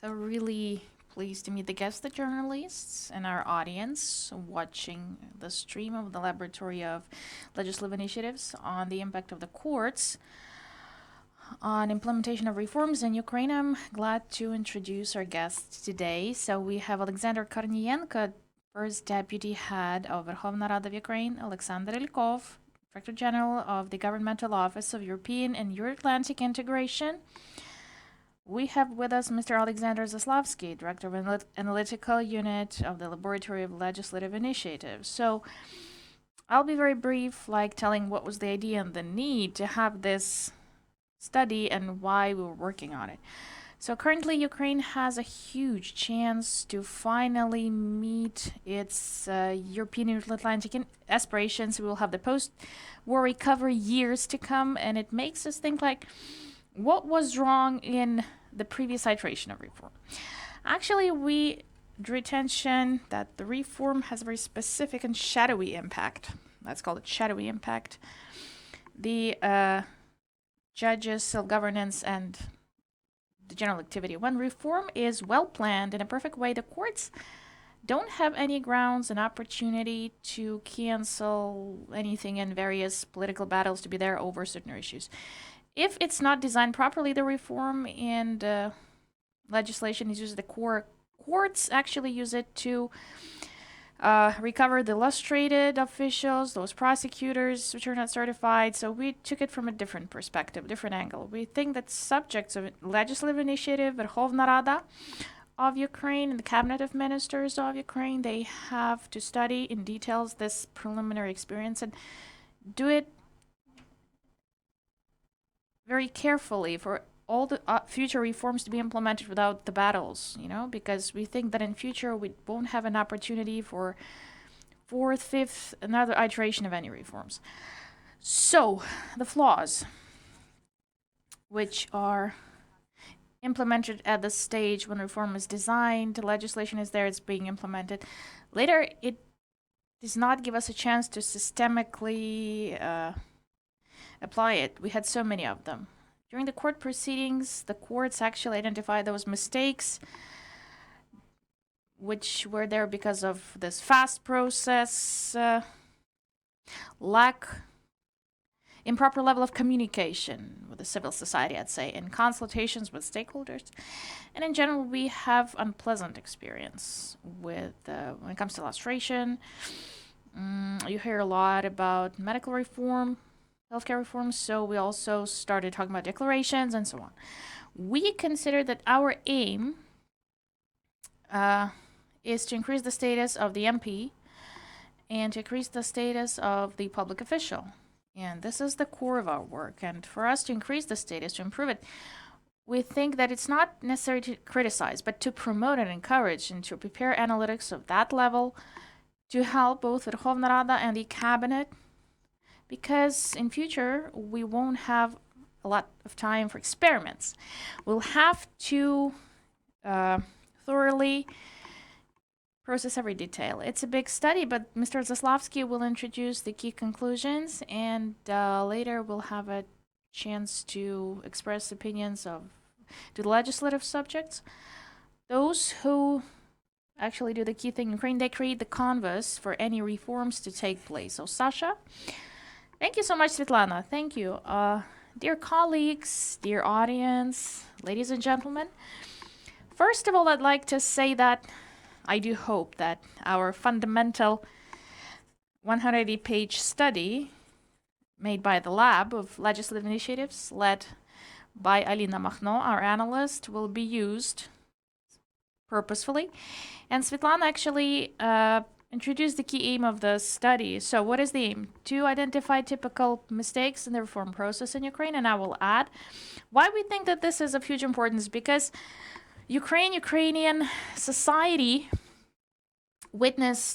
So really pleased to meet the guests, the journalists, and our audience watching the stream of the Laboratory of Legislative Initiatives on the impact of the courts on implementation of reforms in Ukraine. I'm glad to introduce our guests today. So we have Oleksandr Kornienko, First Deputy Head of Verkhovna Rada of Ukraine, Oleksandr Ilkov, Director General of the Governmental Office of European and Euro-Atlantic Integration. We have with us Mr. Oleksandr Zaslavskyy, Director of Analytical Unit of the Laboratory of Legislative Initiatives. So I'll be very brief, like telling what was the idea and the need to have this study and why we were working on it. So currently Ukraine has a huge chance to finally meet its European and Atlantic aspirations. We will have the post-war recovery years to come, and it makes us think like, what was wrong in the previous iteration of reform? Actually, we drew attention that the reform has a very specific and shadowy impact. Let's call it shadowy impact. The judges, self-governance, and the general activity. When reform is well planned in a perfect way, the courts don't have any grounds and opportunity to cancel anything in various political battles to be there over certain issues. If it's not designed properly, the reform and legislation is used, the courts actually use it to recover the illustrated officials, those prosecutors which are not certified. So we took it from a different perspective, different angle. We think that subjects of legislative initiative, Verkhovna Rada of Ukraine and the Cabinet of Ministers of Ukraine, they have to study in details this preliminary experience and do it very carefully for all the future reforms to be implemented without the battles, because we think that in future we won't have an opportunity for fourth, fifth, another iteration of any reforms. So the flaws which are implemented at the stage when reform is designed, legislation is there, it's being implemented. Later, it does not give us a chance to systemically apply it. We had so many of them. During the court proceedings, the courts actually identified those mistakes which were there because of this fast process, improper level of communication with the civil society, I'd say, in consultations with stakeholders. And in general, we have unpleasant experience with when it comes to illustration. You hear a lot about medical reform, healthcare reforms, so we also started talking about declarations and so on. We consider that our aim is to increase the status of the MP and to increase the status of the public official. And this is the core of our work. And for us to increase the status, to improve it, we think that it's not necessary to criticize, but to promote and encourage and to prepare analytics of that level to help both Verkhovna Rada and the cabinet, because in future we won't have a lot of time for experiments. We'll have to thoroughly process every detail. It's a big study, but Mr. Zaslavskyy will introduce the key conclusions, and later we'll have a chance to express opinions to the legislative subjects. Those who actually do the key thing in Ukraine, they create the canvas for any reforms to take place. So Sasha, thank you so much, Svitlana. Thank you. Dear colleagues, dear audience, ladies and gentlemen, first of all, I'd like to say that I do hope that our fundamental 180-page study made by the Lab of Legislative Initiatives, led by Alina Makhno, our analyst, will be used purposefully. And Svitlana actually introduced the key aim of the study. So what is the aim? To identify typical mistakes in the reform process in Ukraine. And I will add why we think that this is of huge importance, because Ukrainian society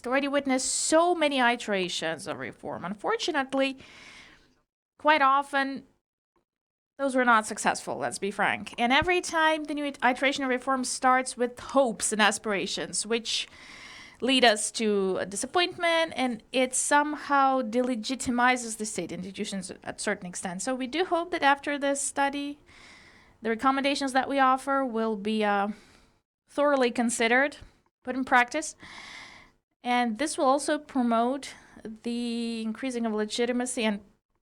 already witnessed so many iterations of reform. Unfortunately, quite often, those were not successful, let's be frank. And every time the new iteration of reform starts with hopes and aspirations, which lead us to a disappointment, and it somehow delegitimizes the state institutions at a certain extent. So we do hope that after this study, the recommendations that we offer will be thoroughly considered, put in practice. And this will also promote the increasing of legitimacy and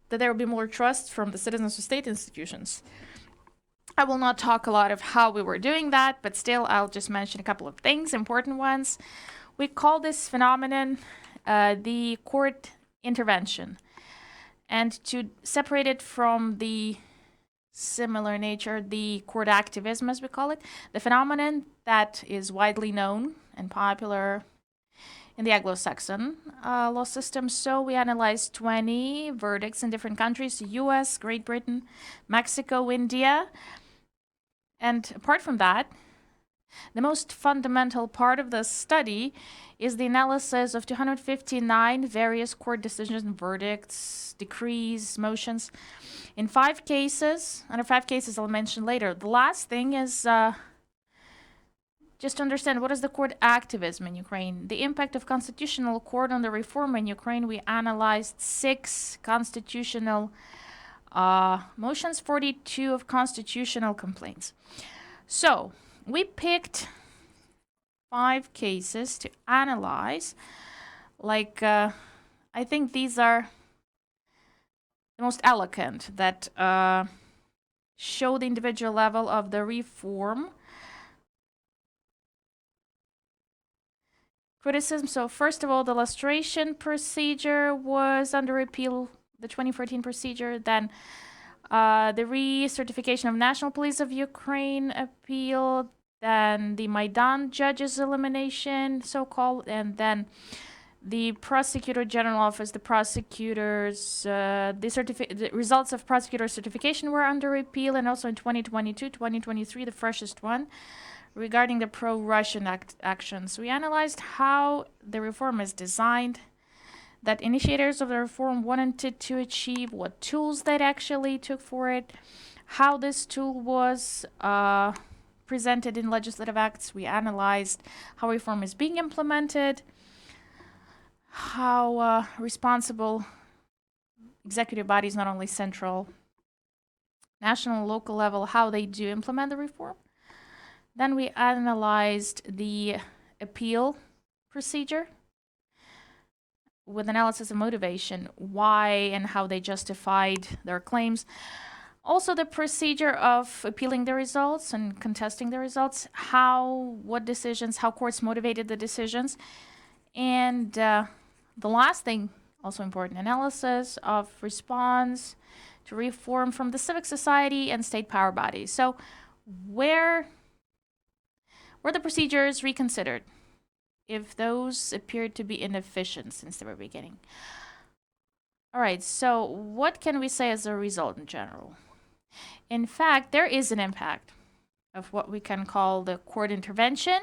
that there will be more trust from the citizens of state institutions. I will not talk a lot of how we were doing that, but still I'll just mention a couple of things, important ones. We call this phenomenon the court intervention. And to separate it from the similar nature, the court activism, as we call it, the phenomenon that is widely known and popular in the Anglo-Saxon law system. So we analyzed 20 verdicts in different countries: US, Great Britain, Mexico, India. And apart from that, the most fundamental part of the study is the analysis of 259 various court decisions, verdicts, decrees, motions in 5 cases. Under 5 cases I'll mention later. The last thing is just to understand what is the court activism in Ukraine. The impact of constitutional court on the reform in Ukraine. We analyzed 6 constitutional motions, 42 of constitutional complaints. So we picked 5 cases to analyze. I think these are the most eloquent that show the individual level of the reform. Criticism. So first of all, the lustration procedure was under appeal, the 2014 procedure. Then the recertification of National Police of Ukraine appealed. Then the Maidan judges elimination, so-called, and then the Prosecutor General Office, the prosecutors, the results of prosecutor certification were under appeal, and also in 2022, 2023, the freshest one, regarding the pro-Russian actions. We analyzed how the reform is designed, that initiators of the reform wanted to achieve, what tools they actually took for it, how this tool was presented in legislative acts. We analyzed how reform is being implemented, how responsible executive bodies, not only central, national, local level, how they do implement the reform. Then we analyzed the appeal procedure with analysis of motivation, why and how they justified their claims. Also the procedure of appealing the results and contesting the results, what decisions, how courts motivated the decisions. And the last thing, also important, analysis of response to reform from the civic society and state power bodies. So where were the procedures reconsidered if those appeared to be inefficient since the very beginning? All right, so what can we say as a result in general? In fact, there is an impact of what we can call the court intervention,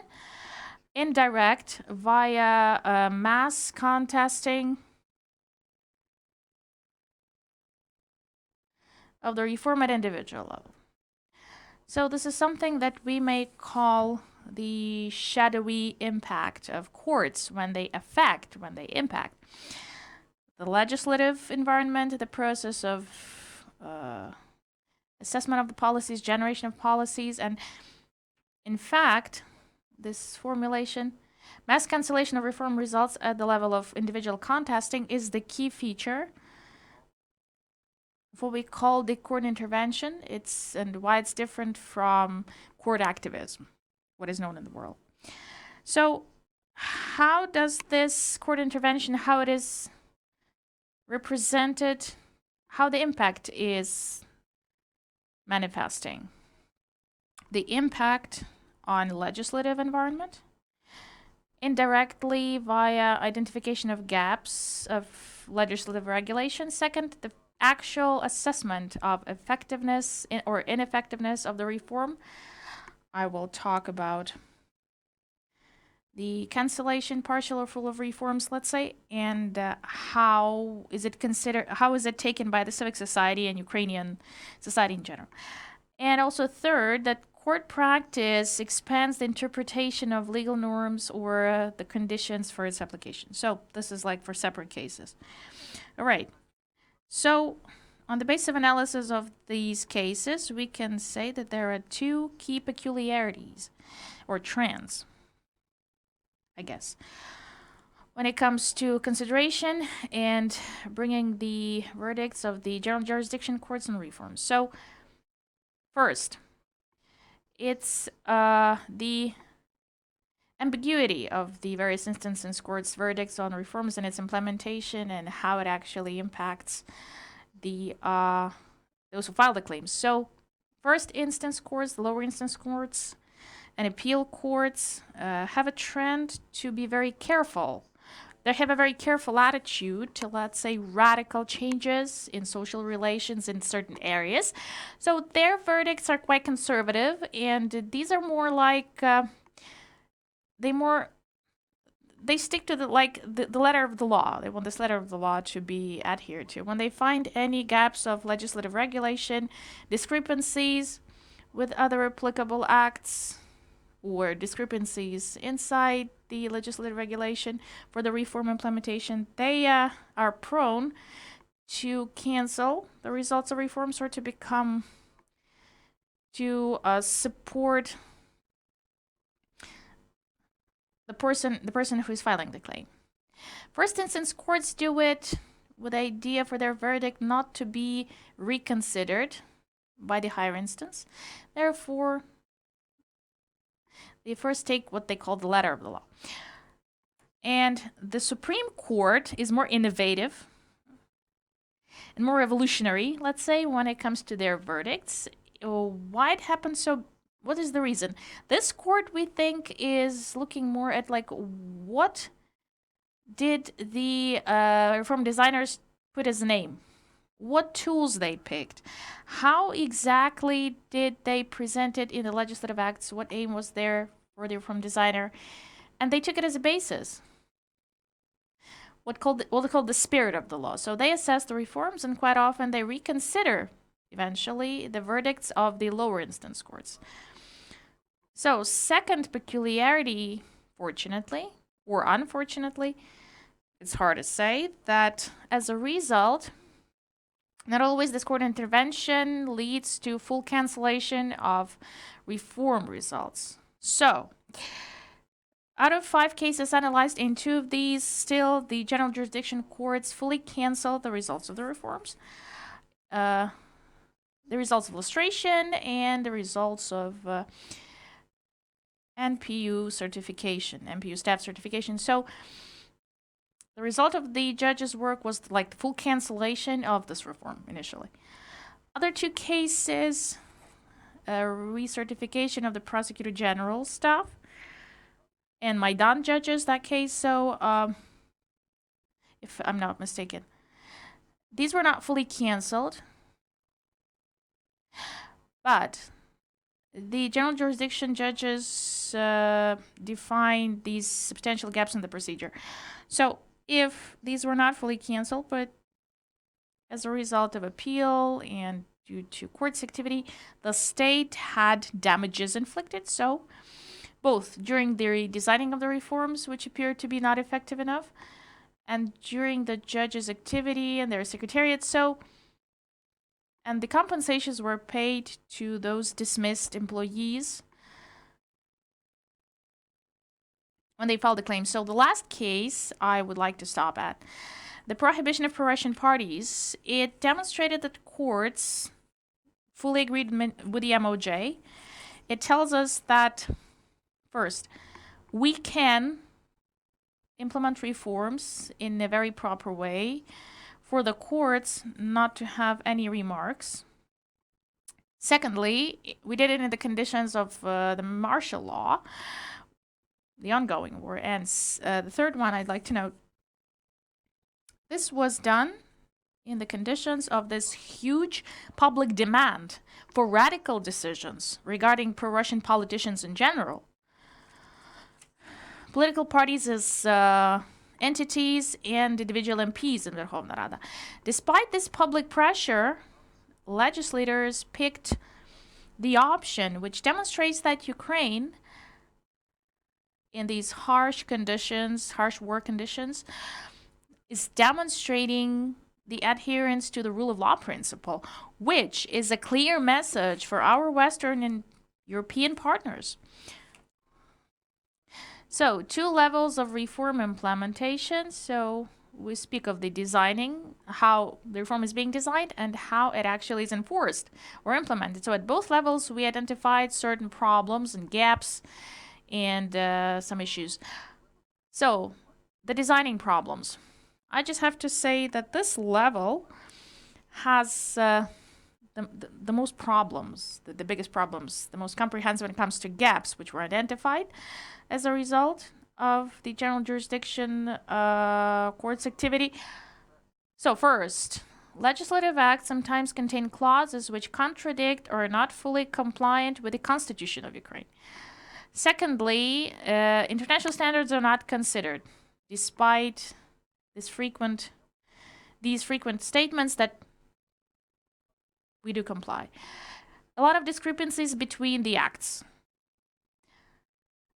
indirect, via mass contesting of the reform at individual level. So this is something that we may call the shadowy impact of courts when they impact the legislative environment, the process of assessment of the policies, generation of policies, and in fact, this formulation, mass cancellation of reform results at the level of individual contesting, is the key feature of what we call the court intervention. And why it's different from court activism, what is known in the world. So how does this court intervention, how it is represented, how the impact is manifesting? The impact on legislative environment, indirectly via identification of gaps of legislative regulation. Second, the actual assessment of effectiveness or ineffectiveness of the reform. I will talk about the cancellation, partial or full of reforms, let's say, and how is it taken by the civic society and Ukrainian society in general. And also third, that court practice expands the interpretation of legal norms or the conditions for its application. So this is like for separate cases. All right. So on the basis of analysis of these cases, we can say that there are 2 key peculiarities or trans, I guess. When it comes to consideration and bringing the verdicts of the general jurisdiction courts and reforms. So, first, it's the ambiguity of the various instances courts' verdicts on reforms and its implementation and how it actually impacts the those who file the claims. So, first instance courts, the lower instance courts, and appeal courts have a trend to be very careful. They have a very careful attitude to, let's say, radical changes in social relations in certain areas. So their verdicts are quite conservative, and these are more like they stick to the letter of the law. They want this letter of the law to be adhered to. When they find any gaps of legislative regulation, discrepancies with other applicable acts, or discrepancies inside the legislative regulation for the reform implementation, they are prone to cancel the results of reforms or to support the person who is filing the claim. First instance courts do it with the idea for their verdict not to be reconsidered by the higher instance. Therefore, they first take what they call the letter of the law. And the Supreme Court is more innovative and more revolutionary, let's say, when it comes to their verdicts. Why it happens so? What is the reason? This court, we think, is looking more at what did the reform designers put as a name? What tools they picked? How exactly did they present it in the legislative acts? What aim was there for the reform designer? And they took it as a basis. What they call the spirit of the law. So they assess the reforms, and quite often they reconsider, eventually, the verdicts of the lower instance courts. So, second peculiarity, fortunately or unfortunately, it's hard to say, that as a result, not always this court intervention leads to full cancellation of reform results. So, out of 5 cases analyzed, in 2 of these, still the general jurisdiction courts fully cancel the results of the reforms. The results of illustration and the results of NPU certification, NPU staff certification. So the result of the judge's work was the full cancellation of this reform initially. Other 2 cases, recertification of the prosecutor general staff and Maidan judges, that case. So if I'm not mistaken, these were not fully canceled, but the general jurisdiction judges defined these substantial gaps in the procedure. So if these were not fully canceled, but as a result of appeal and due to court's activity, the state had damages inflicted. So both during the designing of the reforms, which appeared to be not effective enough, and during the judges' activity and their secretariat. And the compensations were paid to those dismissed employees when they filed the claim. So the last case I would like to stop at, the prohibition of pro-Russian parties, it demonstrated that courts fully agreed with the MOJ. It tells us that, first, we can implement reforms in a very proper way for the courts not to have any remarks. Secondly, we did it in the conditions of the martial law, the ongoing war. And the third one I'd like to note, this was done in the conditions of this huge public demand for radical decisions regarding pro-Russian politicians in general. Political parties as entities and individual MPs in Verkhovna Rada. Despite this public pressure, legislators picked the option which demonstrates that Ukraine, in these harsh war conditions, is demonstrating the adherence to the rule of law principle, which is a clear message for our Western and European partners. So, two levels of reform implementation. So, we speak of the designing, how the reform is being designed, and how it actually is enforced or implemented. So, at both levels, we identified certain problems and gaps and some issues. So, the designing problems. I just have to say that this level has the most problems, the biggest problems, the most comprehensive when it comes to gaps, which were identified as a result of the general jurisdiction court's activity. So first, legislative acts sometimes contain clauses which contradict or are not fully compliant with the Constitution of Ukraine. Secondly, international standards are not considered, despite these frequent statements that we do comply. A lot of discrepancies between the acts.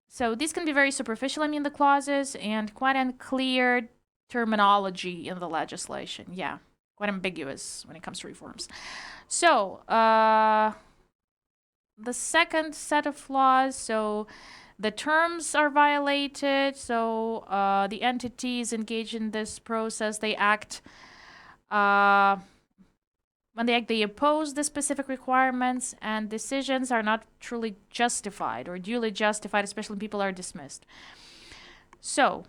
So these can be very superficial, the clauses, and quite unclear terminology in the legislation. Yeah, quite ambiguous when it comes to reforms. So, the second set of flaws, so the terms are violated, so the entities engaged in this process, they act, when they oppose the specific requirements, and decisions are not truly justified or duly justified, especially when people are dismissed. So,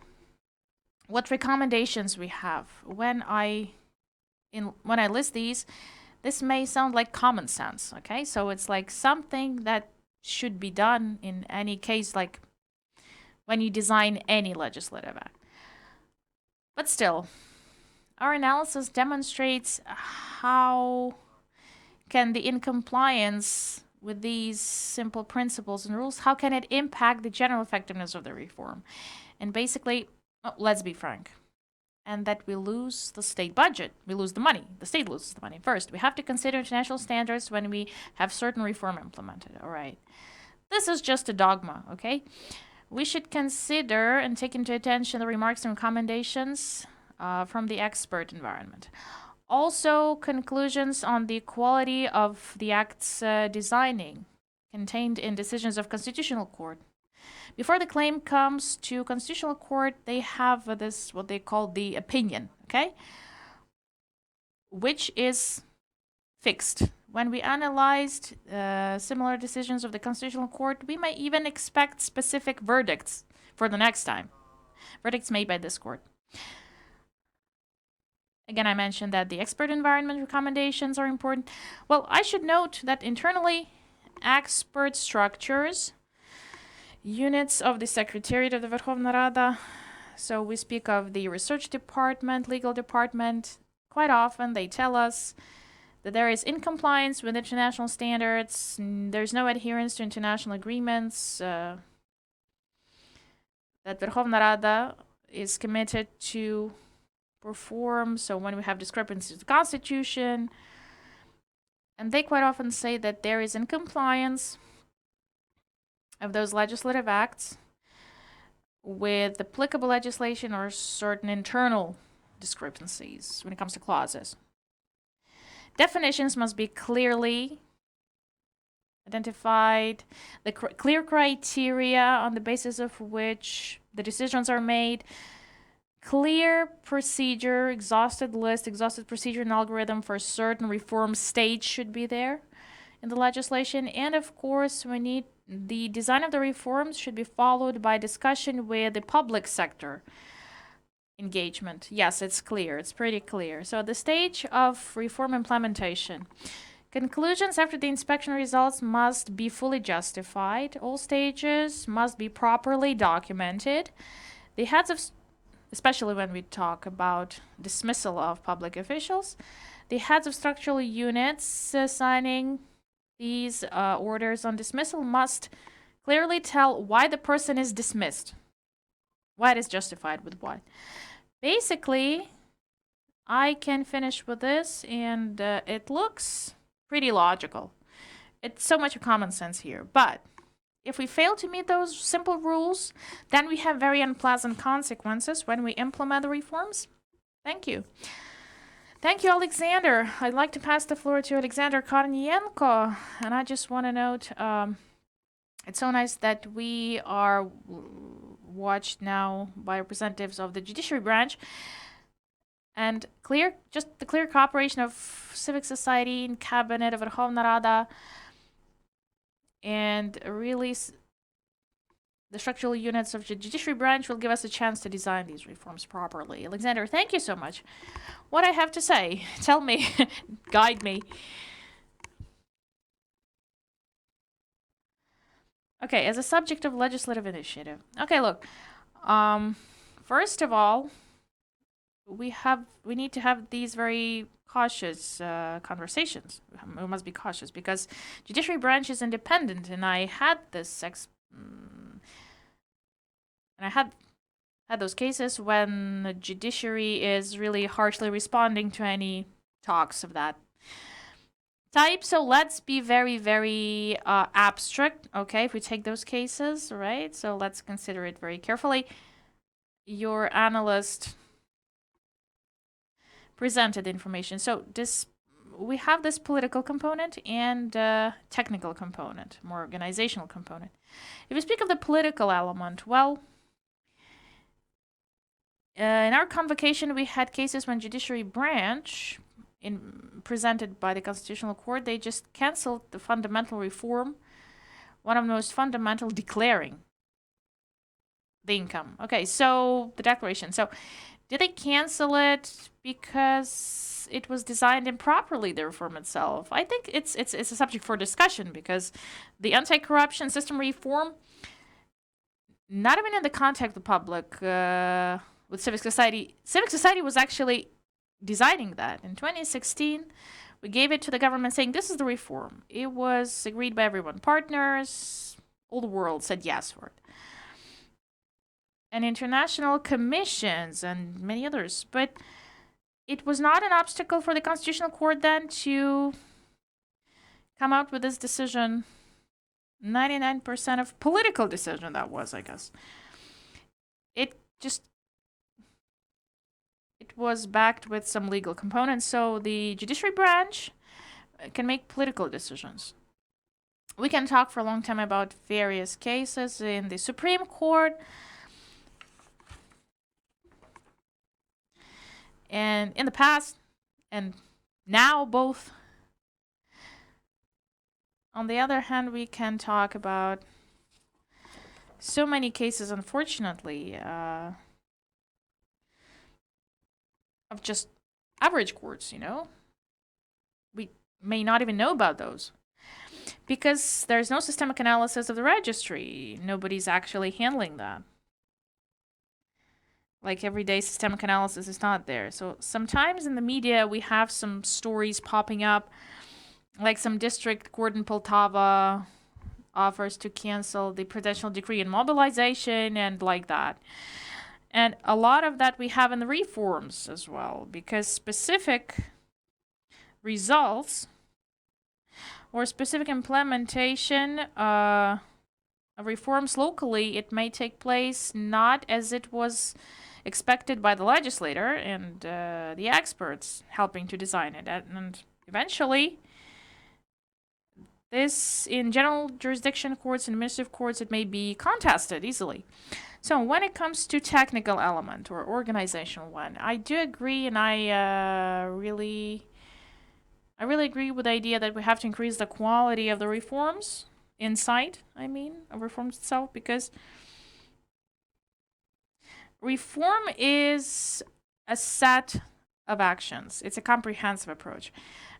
what recommendations we have? When I list these, this may sound like common sense, okay? So it's like something that should be done in any case, like when you design any legislative act. But still, our analysis demonstrates how can the incompliance with these simple principles and rules, how can it impact the general effectiveness of the reform? And basically, let's be frank, and that we lose the state budget. We lose the money. The state loses the money. First, we have to consider international standards when we have certain reform implemented. All right. This is just a dogma, okay? We should consider and take into attention the remarks and recommendations from the expert environment. Also, conclusions on the quality of the act's designing contained in decisions of Constitutional Court. Before the claim comes to Constitutional Court, they have this, what they call the opinion, okay? Which is fixed. When we analyzed similar decisions of the Constitutional Court, we may even expect specific verdicts for the next time. Verdicts made by this court. Again, I mentioned that the expert environment recommendations are important. Well, I should note that internally, expert structures, units of the Secretariat of the Verkhovna Rada, so we speak of the research department, legal department, quite often they tell us that there is incompliance with international standards, there's no adherence to international agreements, that Verkhovna Rada is committed to perform, so when we have discrepancies with the Constitution, and they quite often say that there is incompliance of those legislative acts with applicable legislation or certain internal discrepancies when it comes to clauses. Definitions must be clearly identified, the clear criteria on the basis of which the decisions are made, clear procedure, exhausted list, exhausted procedure and algorithm for a certain reform stage should be there in the legislation. And of course, we need the design of the reforms should be followed by discussion with the public sector engagement. Yes, it's clear. It's pretty clear. So the stage of reform implementation. Conclusions after the inspection results must be fully justified. All stages must be properly documented. The heads of, especially when we talk about dismissal of public officials, the heads of structural units signing these orders on dismissal must clearly tell why the person is dismissed, why it is justified with what. Basically, I can finish with this, and it looks pretty logical. It's so much common sense here. But if we fail to meet those simple rules, then we have very unpleasant consequences when we implement the reforms. Thank you. Thank you, Oleksandr. I'd like to pass the floor to Oleksandr Kornienko. And I just want to note, it's so nice that we are watched now by representatives of the judiciary branch. And just the clear cooperation of civic society and cabinet of Verkhovna Rada, and really the structural units of the judiciary branch will give us a chance to design these reforms properly. Alexander, thank you so much. What I have to say, tell me, guide me. Okay, as a subject of legislative initiative. Okay, look. First of all, we need to have these very cautious conversations. We must be cautious because judiciary branch is independent, and I had those cases when the judiciary is really harshly responding to any talks of that type. So let's be very, very abstract, okay, if we take those cases, right? So let's consider it very carefully. Your analyst presented information. So we have this political component and technical component, more organizational component. If we speak of the political element, well, in our convocation, we had cases when judiciary branch, presented by the Constitutional Court, they just canceled the fundamental reform, one of the most fundamental, declaring the income. Okay, so the declaration. So did they cancel it because it was designed improperly, the reform itself? I think it's a subject for discussion because the anti-corruption system reform, not even in the contact of the public with civic society was actually designing that. In 2016, we gave it to the government saying, this is the reform. It was agreed by everyone, partners, all the world said yes for it. And international commissions and many others. But it was not an obstacle for the Constitutional Court then to come out with this decision. 99% of political decision that was, I guess. It was backed with some legal components, so the judiciary branch can make political decisions. We can talk for a long time about various cases in the Supreme Court and in the past and now both. On the other hand, we can talk about so many cases, unfortunately, of just average courts, We may not even know about those because there's no systemic analysis of the registry. Nobody's actually handling that. Like everyday systemic analysis is not there. So sometimes in the media, we have some stories popping up, like some district court in Poltava offers to cancel the prudential decree in mobilization and like that. And a lot of that we have in the reforms as well, because specific results or specific implementation of reforms locally, it may take place not as it was expected by the legislator and the experts helping to design it. And eventually, this, in general jurisdiction courts and administrative courts, it may be contested easily. So when it comes to technical element or organizational one, I do agree, and I really agree with the idea that we have to increase the quality of the reforms inside, of reforms itself, because reform is a set of actions. It's a comprehensive approach.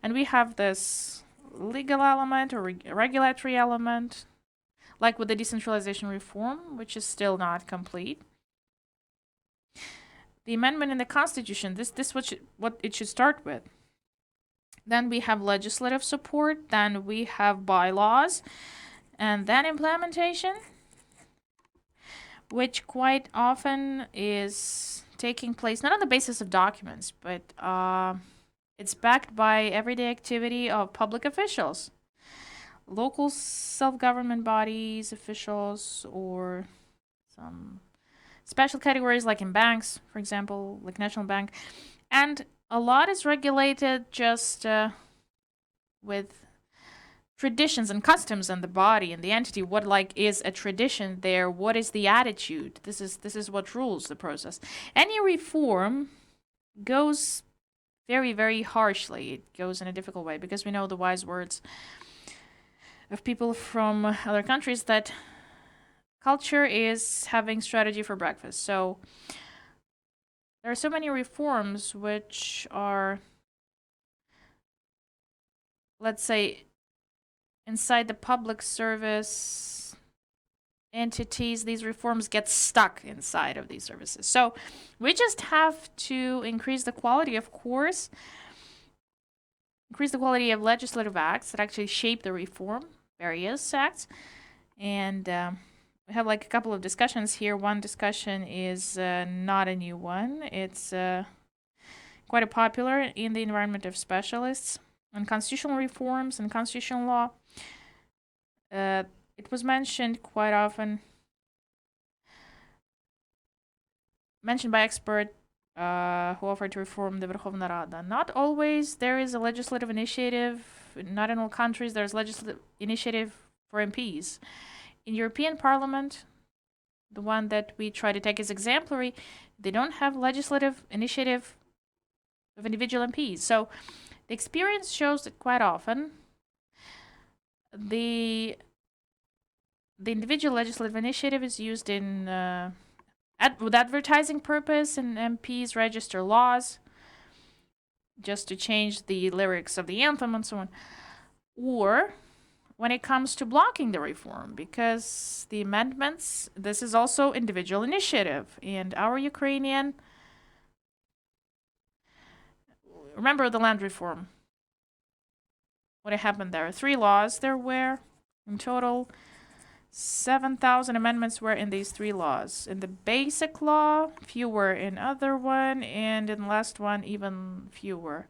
And we have this legal element or regulatory element, like with the decentralization reform, which is still not complete. The amendment in the Constitution, this what it should start with. Then we have legislative support, then we have bylaws, and then implementation, which quite often is taking place not on the basis of documents, but it's backed by everyday activity of public officials, local self-government bodies, officials, or some special categories like in banks, for example, like National Bank. And a lot is regulated just with traditions and customs and the body and the entity, what like is a tradition there, what is the attitude. This is what rules the process. Any reform goes very, very harshly. It goes in a difficult way, because we know the wise words of people from other countries that culture is having strategy for breakfast. So there are so many reforms which are, let's say, inside the public service entities. These reforms get stuck inside of these services. So we just have to increase the quality, of course, increase the quality of legislative acts that actually shape the reform, various acts. And we have like a couple of discussions here. One discussion is not a new one. It's quite popular in the environment of specialists on constitutional reforms and constitutional law. It was mentioned quite often, mentioned by expert who offered to reform the Verkhovna Rada. Not always there is a legislative initiative. Not in all countries there's legislative initiative for MPs. In European Parliament, the one that we try to take as exemplary, they don't have legislative initiative of individual MPs. So the experience shows that quite often the individual legislative initiative is used in with advertising purpose, and MPs register laws just to change the lyrics of the anthem and so on. Or when it comes to blocking the reform, because the amendments, this is also individual initiative. And our Ukrainian, remember the land reform, what happened there? 3 laws there were. In total, 7,000 amendments were in these 3 laws. In the basic law, fewer in other one, and in the last one, even fewer.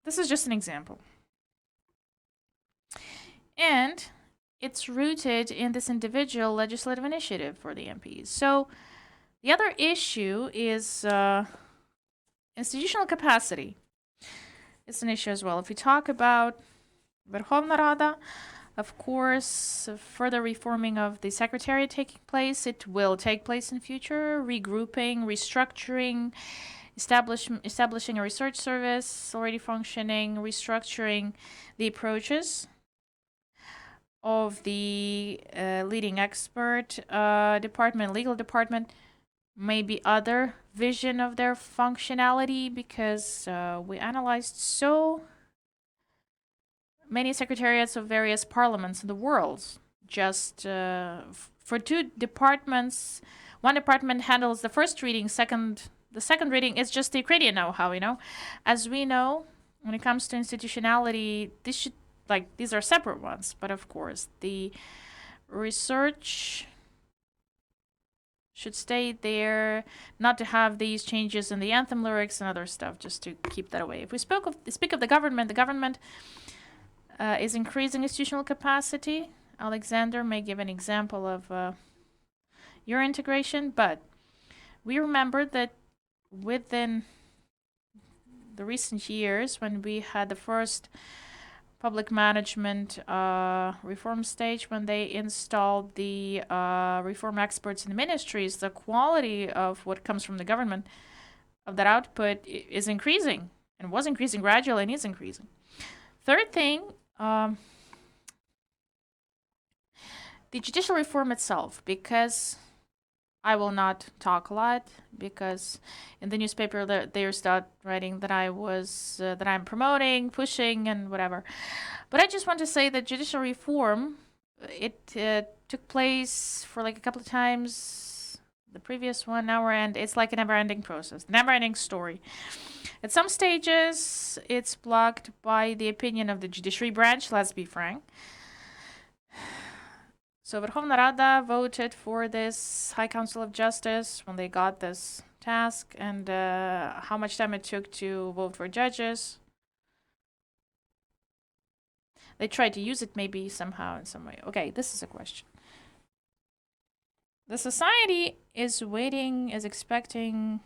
This is just an example. And it's rooted in this individual legislative initiative for the MPs. So the other issue is institutional capacity. It's an issue as well. If we talk about Verkhovna Rada, of course, further reforming of the secretariat taking place. It will take place in future, regrouping, restructuring, establishing a research service already functioning, restructuring the approaches of the leading expert department, legal department, maybe other vision of their functionality, because we analyzed so many secretariats of various parliaments in the world. Just for 2 departments, one department handles the first reading, the second reading is just the Ukrainian know-how, As we know, when it comes to institutionality, these are separate ones. But of course, the research should stay there, not to have these changes in the anthem lyrics and other stuff, just to keep that away. If we speak of the government is increasing institutional capacity. Oleksandr may give an example of your integration, but we remember that within the recent years, when we had the first public management reform stage, when they installed the reform experts in the ministries, the quality of what comes from the government, of that output, is increasing, and was increasing gradually and is increasing. Third thing, the judicial reform itself, because I will not talk a lot, because in the newspaper they start writing that I'm promoting, pushing, and whatever. But I just want to say that judicial reform, it took place for like a couple of times. The previous one, and it's like a never-ending process, never-ending story. At some stages, it's blocked by the opinion of the judiciary branch, let's be frank. So Verkhovna Rada voted for this High Council of Justice when they got this task, and how much time it took to vote for judges. They tried to use it maybe somehow in some way. Okay, this is a question. The society is waiting, is expecting,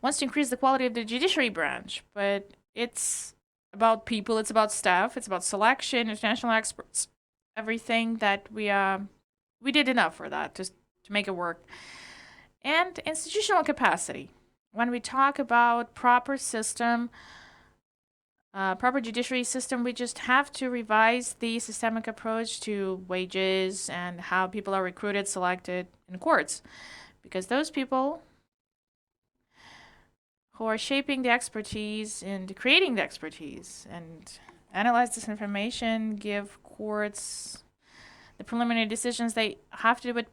wants to increase the quality of the judiciary branch, but it's about people, it's about staff, it's about selection, international experts, everything that we did enough for that just to make it work. And institutional capacity. When we talk about proper system, proper judiciary system, we just have to revise the systemic approach to wages and how people are recruited, selected in courts. Because those people who are shaping the expertise and creating the expertise and analyze this information, give courts the preliminary decisions, they have to do it.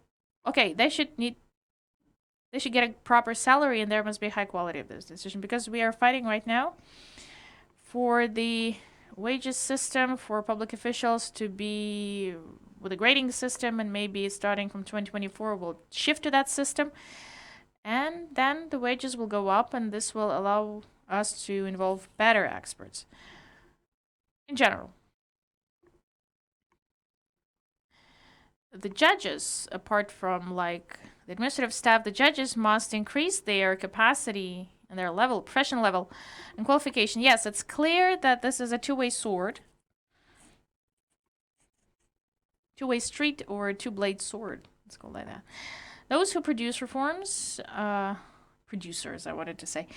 Okay, they should get a proper salary, and there must be high quality of this decision, because we are fighting right now for the wages system for public officials to be with a grading system, and maybe starting from 2024 we'll shift to that system, and then the wages will go up, and this will allow us to involve better experts in general. The judges, apart from like the administrative staff, the judges must increase their capacity and their level, professional level, and qualification. Yes, it's clear that this is a two-way sword, two-way street, or a two-blade sword. Let's call it like that. Those who produce reforms, producers, I wanted to say,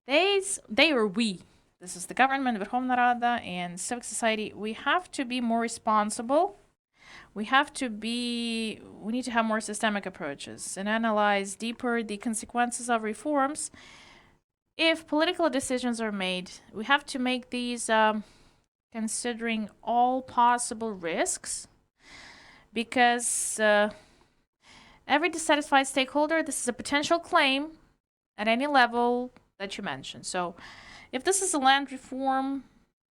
they or we, this is the government, Verkhovna Rada, and civic society, we have to be more responsible. We need to have more systemic approaches and analyze deeper the consequences of reforms. If political decisions are made, we have to make these considering all possible risks, because every dissatisfied stakeholder, this is a potential claim at any level that you mentioned. So if this is a land reform,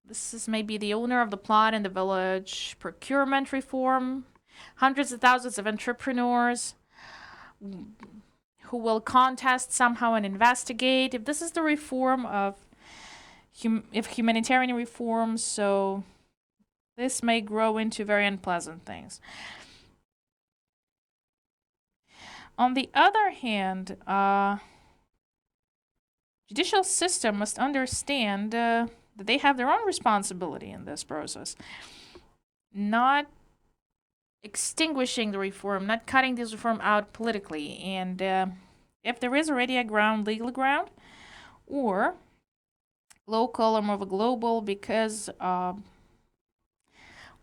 this is maybe the owner of the plot in the village, procurement reform, hundreds of thousands of entrepreneurs who will contest somehow and investigate. If this is the reform of humanitarian reform, so this may grow into very unpleasant things. On the other hand, judicial system must understand that they have their own responsibility in this process. Not extinguishing the reform, not cutting this reform out politically. And if there is already a ground, legal ground, or local or more of a global, because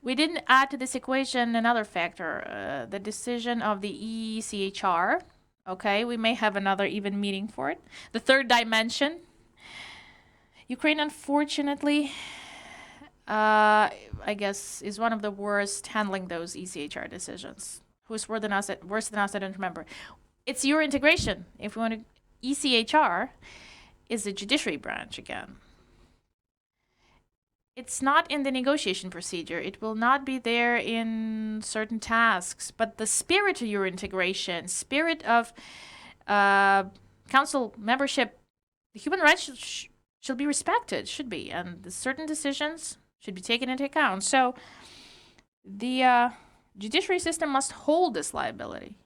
we didn't add to this equation another factor, the decision of the ECHR. Okay, we may have another even meeting for it. The third dimension. Ukraine, unfortunately, I guess, is one of the worst handling those ECHR decisions. Who's worse than us? I don't remember. It's your integration. If we want to, ECHR is the judiciary branch again. It's not in the negotiation procedure. It will not be there in certain tasks. But the spirit of your integration, spirit of council membership, the human rights should be respected, should be, and the certain decisions should be taken into account. So the judiciary system must hold this liability.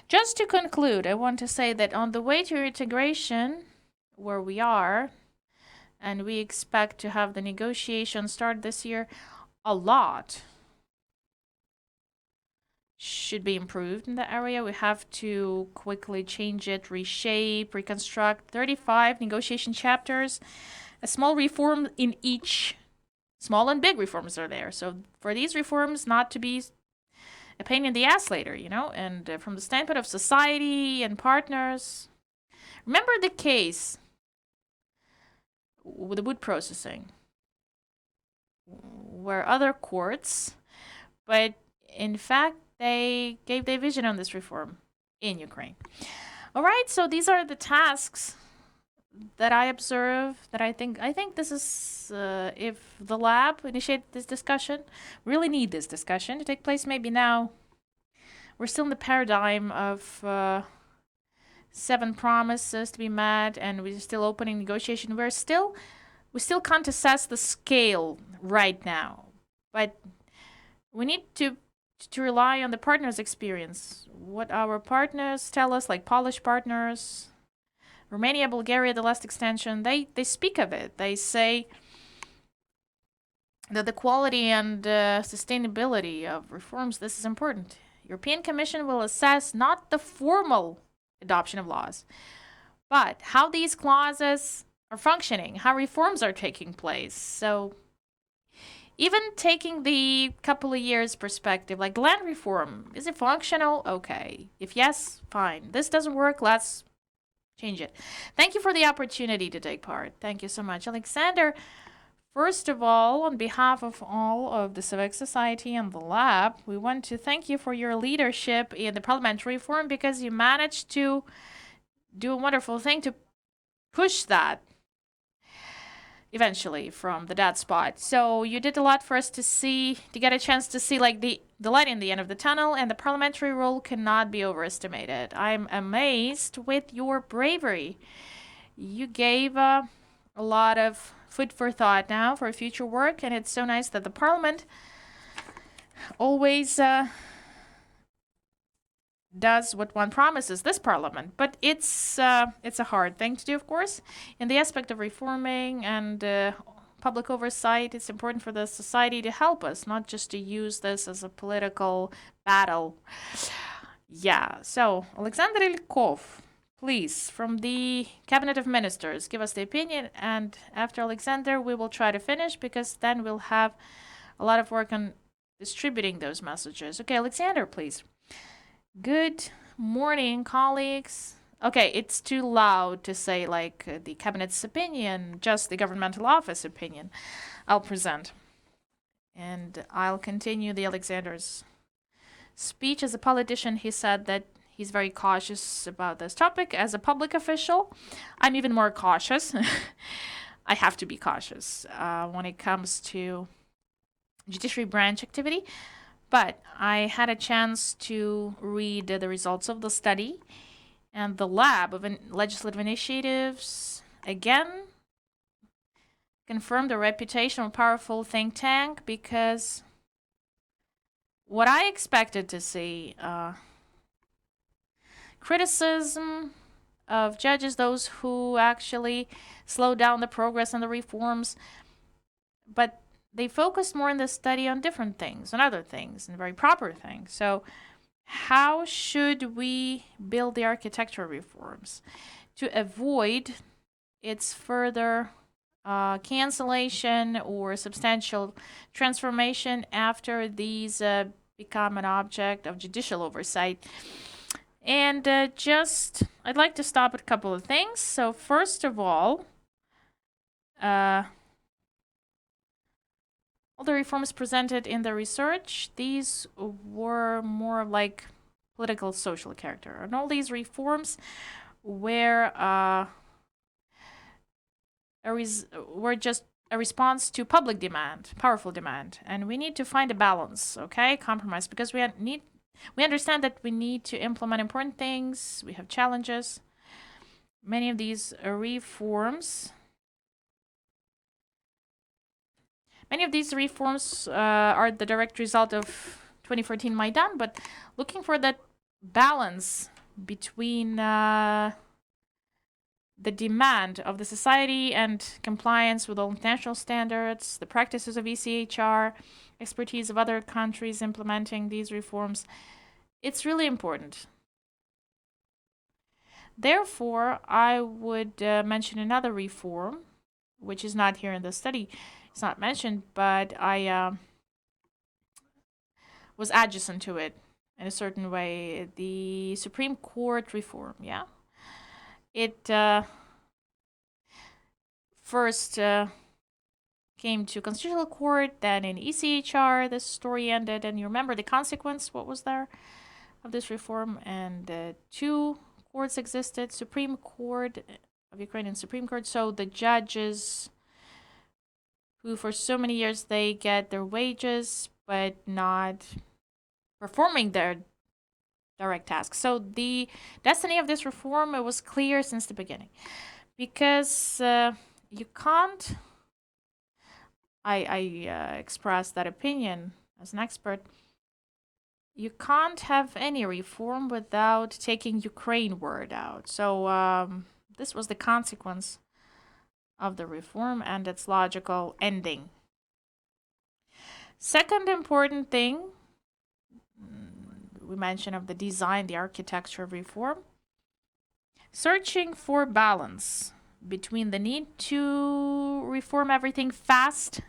Just to conclude, I want to say that on the way to integration, where we are, and we expect to have the negotiation start this year, a lot should be improved in the area. We have to quickly change it, reshape, reconstruct 35 negotiation chapters, a small reform in each. Small and big reforms are there. So for these reforms not to be a pain in the ass later, and from the standpoint of society and partners. Remember the case with the wood processing, where other courts, but in fact, they gave their vision on this reform in Ukraine. All right, so these are the tasks that I observe, that I think this is, if the lab initiated this discussion, really need this discussion to take place maybe now. We're still in the paradigm of 7 promises to be met, and we're still opening negotiation. We still can't assess the scale right now, but we need to rely on the partners' experience. What our partners tell us, like Polish partners, Romania, Bulgaria, the last extension, they speak of it. They say that the quality and sustainability of reforms, this is important. European Commission will assess not the formal adoption of laws, but how these clauses are functioning, how reforms are taking place. So even taking the couple of years perspective, like land reform, is it functional? Okay. If yes, fine. This doesn't work, let's change it. Thank you for the opportunity to take part. Thank you so much. Oleksandr, first of all, on behalf of all of the civic society and the lab, we want to thank you for your leadership in the parliamentary reform, because you managed to do a wonderful thing to push that eventually from the dead spot. So you did a lot for us to see, to get a chance to see like the light in the end of the tunnel, and the parliamentary role cannot be overestimated. I'm amazed with your bravery. You gave a lot of food for thought now for future work, and it's so nice that the parliament always does what one promises, this parliament. But it's a hard thing to do, of course. In the aspect of reforming and public oversight, it's important for the society to help us, not just to use this as a political battle. Yeah, so Oleksandr Ilkov, please, from the Cabinet of Ministers, give us the opinion, and after Oleksandr, we will try to finish, because then we'll have a lot of work on distributing those messages. Okay, Oleksandr, please. Good morning, colleagues. Okay, it's too loud to say like the cabinet's opinion, just the governmental office opinion. I'll present. And I'll continue the Oleksandr's speech. As a politician, he said that he's very cautious about this topic. As a public official, I'm even more cautious. I have to be cautious when it comes to judiciary branch activity. But I had a chance to read the results of the study, and the Lab of Legislative Initiatives again confirmed the reputation of a powerful think tank, because what I expected to see, criticism of judges, those who actually slow down the progress and the reforms, but they focused more in the study on different things, on other things, and very proper things. So how should we build the architectural reforms to avoid its further cancellation or substantial transformation after these become an object of judicial oversight? And I'd like to stop at a couple of things. So first of all the reforms presented in the research, these were more like political social character. And all these reforms were just a response to public demand, powerful demand. And we need to find a balance, okay? Compromise, because we understand that we need to implement important things. We have challenges. Many of these reforms are the direct result of 2014 Maidan, but looking for that balance between the demand of the society and compliance with all international standards, the practices of ECHR, expertise of other countries implementing these reforms, it's really important. Therefore, I would mention another reform, which is not here in the study. It's not mentioned, but I was adjacent to it in a certain way. The Supreme Court reform, yeah? It first came to Constitutional Court, then in ECHR, this story ended, and you remember the consequence, what was there of this reform? And two courts existed, Supreme Court of Ukraine and Supreme Court, so the judges who for so many years they get their wages but not performing their direct tasks. So the destiny of this reform, it was clear since the beginning, because you can't, I express that opinion as an expert, you can't have any reform without taking Ukraine word out. So this was the consequence of the reform and its logical ending. Second important thing we mentioned of the design, the architecture of reform, searching for balance between the need to reform everything fast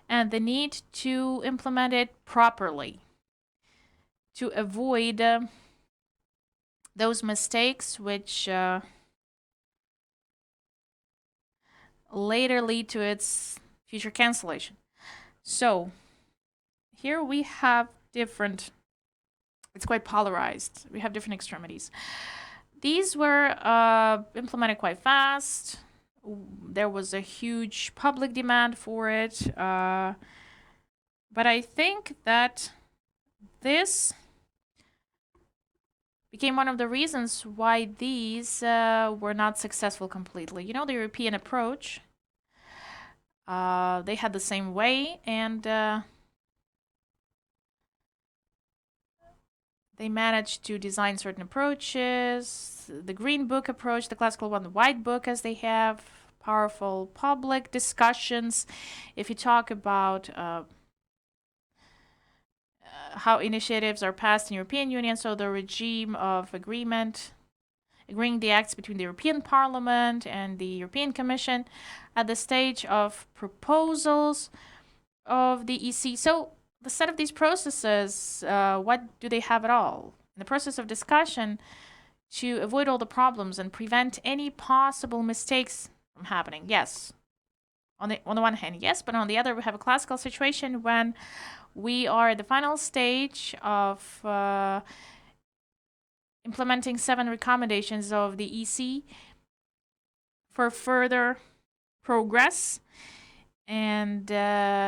and the need to implement it properly to avoid those mistakes which later lead to its future cancellation. So here we have different, it's quite polarized. We have different extremities. These were implemented quite fast. There was a huge public demand for it. But I think that this became one of the reasons why these were not successful completely. You know, the European approach, they had the same way, and they managed to design certain approaches, the green book approach, the classical one, the white book, as they have powerful public discussions. If you talk about how initiatives are passed in European Union, so the regime of agreement, agreeing the acts between the European Parliament and the European Commission at the stage of proposals of the EC. So the set of these processes, what do they have at all? In the process of discussion, to avoid all the problems and prevent any possible mistakes from happening. Yes. On the one hand, yes, but on the other, we have a classical situation when we are at the final stage of implementing 7 recommendations of the EC for further progress and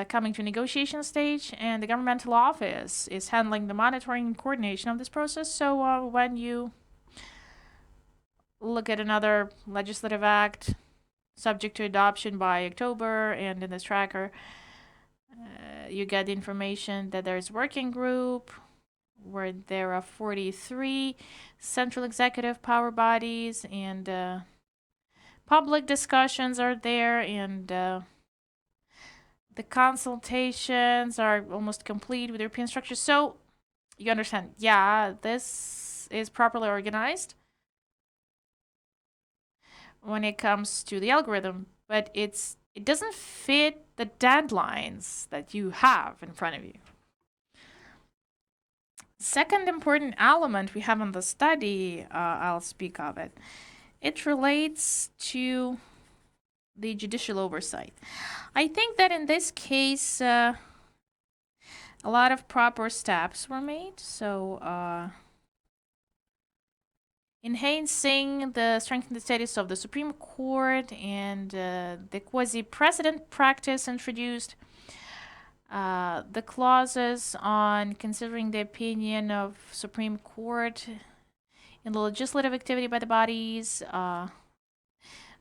coming to a negotiation stage, and the governmental office is handling the monitoring and coordination of this process. So when you look at another legislative act subject to adoption by October, and in this tracker, you get the information that there's a working group where there are 43 central executive power bodies, and public discussions are there, and the consultations are almost complete with European structures. So you understand, yeah, this is properly organized when it comes to the algorithm, but it doesn't fit the deadlines that you have in front of you. Second important element we have in the study, I'll speak of it. It relates to the judicial oversight. I think that in this case, a lot of proper steps were made. So enhancing the strength the status of the Supreme Court, and the quasi-president practice introduced, the clauses on considering the opinion of Supreme Court in the legislative activity by the bodies,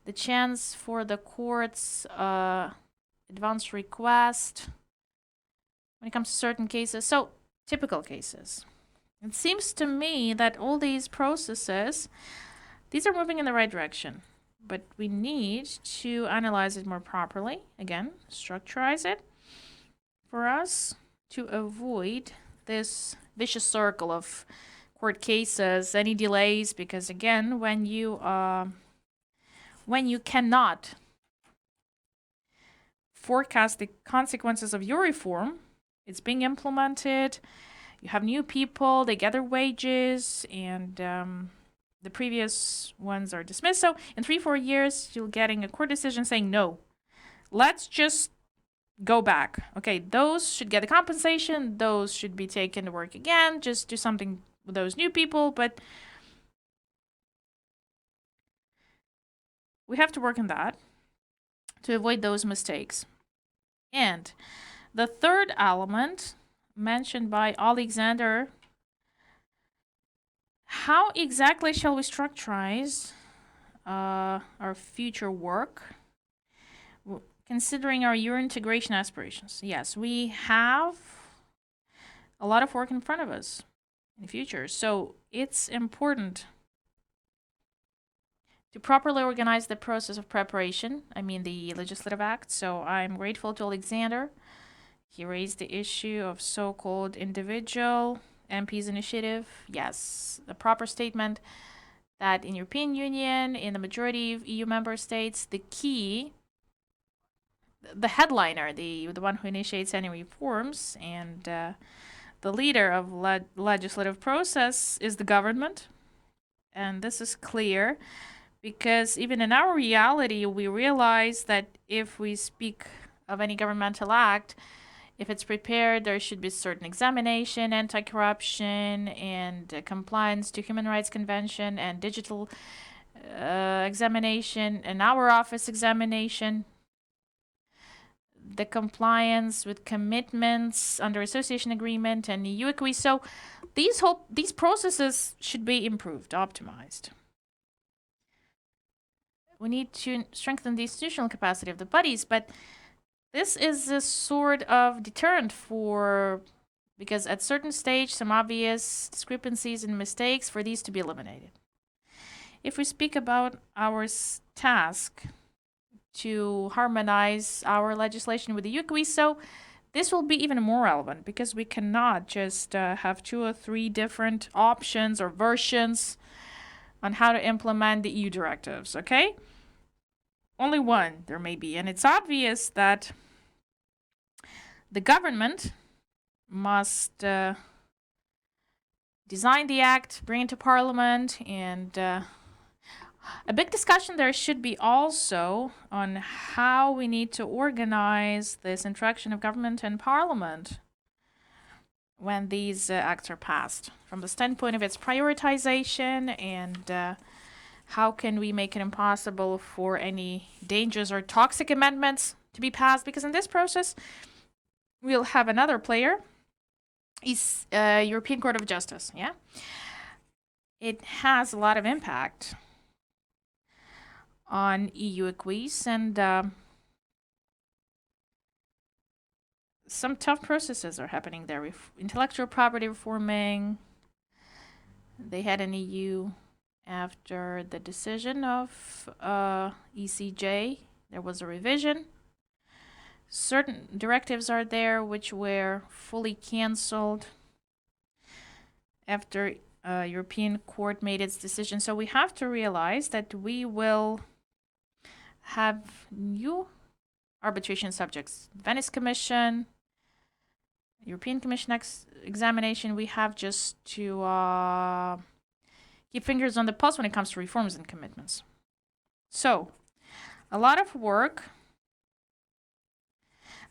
the chance for the court's advance request when it comes to certain cases. So typical cases. It seems to me that all these processes, these are moving in the right direction, but we need to analyze it more properly. Again, structurize it for us to avoid this vicious circle of court cases, any delays, because again, when you cannot forecast the consequences of your reform, it's being implemented, you have new people, they get their wages, and the previous ones are dismissed. So in 3-4 years, you're getting a court decision saying, no, let's just go back. Okay, those should get the compensation, those should be taken to work again, just do something with those new people, but we have to work on that to avoid those mistakes. And the third element mentioned by Oleksandr, how exactly shall we structurize our future work considering our Euro integration aspirations? Yes, we have a lot of work in front of us in the future, so it's important to properly organize the process of preparation, I mean the legislative act. So I'm grateful to Oleksandr. He raised the issue of so-called individual MPs initiative. Yes, the proper statement that in European Union, in the majority of EU member states, the key, the headliner, the one who initiates any reforms and the leader of legislative process is the government. And this is clear because even in our reality, we realize that if we speak of any governmental act, if it's prepared, there should be certain examination, anti-corruption, and compliance to Human Rights Convention, and digital examination, and our office examination, the compliance with commitments under association agreement and EU acquis. So these processes should be improved, optimized. We need to strengthen the institutional capacity of the bodies, but this is a sort of deterrent because at certain stage, some obvious discrepancies and mistakes for these to be eliminated. If we speak about our task to harmonize our legislation with the EU acquis, so this will be even more relevant because we cannot just have 2 or 3 different options or versions on how to implement the EU directives, okay? Only one there may be, and it's obvious that the government must design the act, bring it to parliament, and a big discussion there should be also on how we need to organize this interaction of government and parliament when these acts are passed, from the standpoint of its prioritization and how can we make it impossible for any dangerous or toxic amendments to be passed? Because in this process, we'll have another player, is European Court of Justice, yeah? It has a lot of impact on EU acquis and some tough processes are happening there. Intellectual property reforming, they had an EU after the decision of ECJ. There was a revision. Certain directives are there which were fully cancelled after European Court made its decision. So we have to realize that we will have new arbitration subjects. Venice Commission, European Commission examination. We have just to keep fingers on the pulse when it comes to reforms and commitments. So, a lot of work.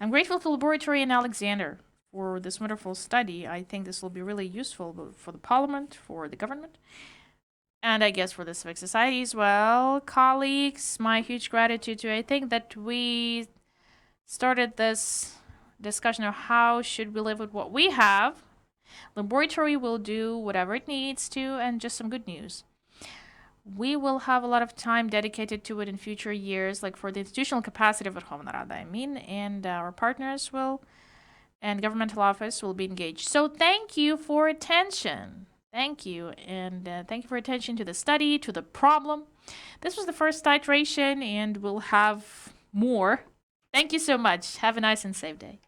I'm grateful to Laboratory and Alexander for this wonderful study. I think this will be really useful for the parliament, for the government, and I guess for the civic society as well. Colleagues, my huge gratitude to you. I think that we started this discussion of how should we live with what we have. Laboratory will do whatever it needs to, and just some good news. We will have a lot of time dedicated to it in future years, like for the institutional capacity of Verkhovna Rada, and our partners will, and governmental office will be engaged. So thank you for attention. Thank you, and thank you for attention to the study, to the problem. This was the first iteration, and we'll have more. Thank you so much. Have a nice and safe day.